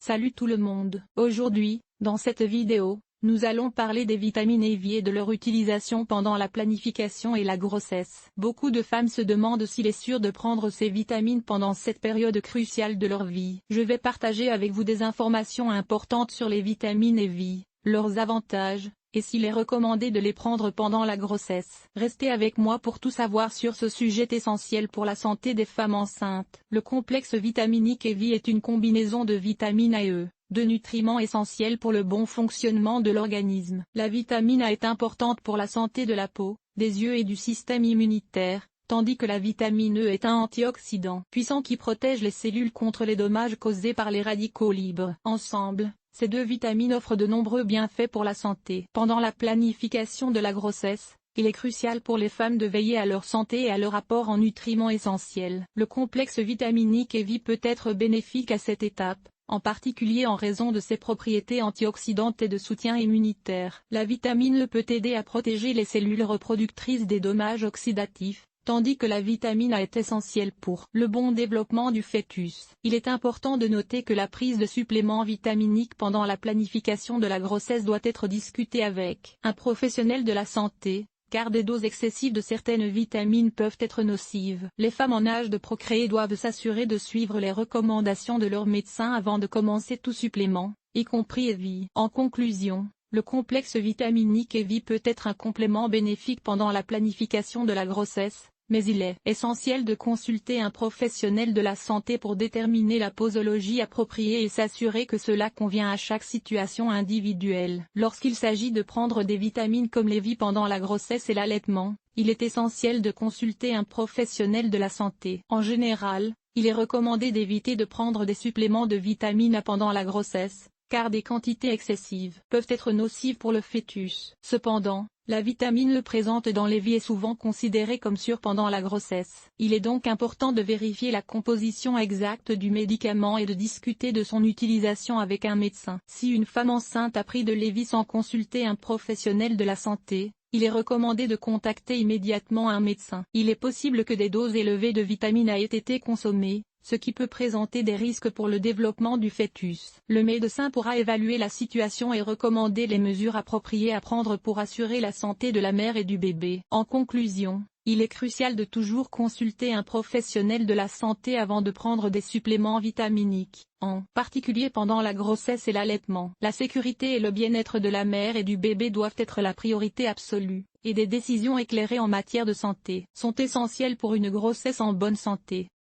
Salut tout le monde. Aujourd'hui, dans cette vidéo, nous allons parler des vitamines EVI et de leur utilisation pendant la planification et la grossesse. Beaucoup de femmes se demandent s'il est sûr de prendre ces vitamines pendant cette période cruciale de leur vie. Je vais partager avec vous des informations importantes sur les vitamines EVI, leurs avantages, et s'il est recommandé de les prendre pendant la grossesse. Restez avec moi pour tout savoir sur ce sujet essentiel pour la santé des femmes enceintes. Le complexe vitaminique EVI est une combinaison de vitamines A et E, de nutriments essentiels pour le bon fonctionnement de l'organisme. La vitamine A est importante pour la santé de la peau, des yeux et du système immunitaire, tandis que la vitamine E est un antioxydant puissant qui protège les cellules contre les dommages causés par les radicaux libres. Ensemble, ces deux vitamines offrent de nombreux bienfaits pour la santé. Pendant la planification de la grossesse, il est crucial pour les femmes de veiller à leur santé et à leur apport en nutriments essentiels. Le complexe vitaminique EVI peut être bénéfique à cette étape, en particulier en raison de ses propriétés antioxydantes et de soutien immunitaire. La vitamine E peut aider à protéger les cellules reproductrices des dommages oxydatifs, tandis que la vitamine A est essentielle pour le bon développement du fœtus. Il est important de noter que la prise de suppléments vitaminiques pendant la planification de la grossesse doit être discutée avec un professionnel de la santé, car des doses excessives de certaines vitamines peuvent être nocives. Les femmes en âge de procréer doivent s'assurer de suivre les recommandations de leur médecin avant de commencer tout supplément, y compris EVI. En conclusion, le complexe vitaminique EVI peut être un complément bénéfique pendant la planification de la grossesse, mais il est essentiel de consulter un professionnel de la santé pour déterminer la posologie appropriée et s'assurer que cela convient à chaque situation individuelle. Lorsqu'il s'agit de prendre des vitamines comme l'EVI pendant la grossesse et l'allaitement, il est essentiel de consulter un professionnel de la santé. En général, il est recommandé d'éviter de prendre des suppléments de vitamine A pendant la grossesse, car des quantités excessives peuvent être nocives pour le fœtus. Cependant, la vitamine E présente dans l'EVI est souvent considérée comme sûre pendant la grossesse. Il est donc important de vérifier la composition exacte du médicament et de discuter de son utilisation avec un médecin. Si une femme enceinte a pris de l'EVI sans consulter un professionnel de la santé, il est recommandé de contacter immédiatement un médecin. Il est possible que des doses élevées de vitamine A aient été consommées, ce qui peut présenter des risques pour le développement du fœtus. Le médecin pourra évaluer la situation et recommander les mesures appropriées à prendre pour assurer la santé de la mère et du bébé. En conclusion, il est crucial de toujours consulter un professionnel de la santé avant de prendre des suppléments vitaminiques, en particulier pendant la grossesse et l'allaitement. La sécurité et le bien-être de la mère et du bébé doivent être la priorité absolue, et des décisions éclairées en matière de santé sont essentielles pour une grossesse en bonne santé.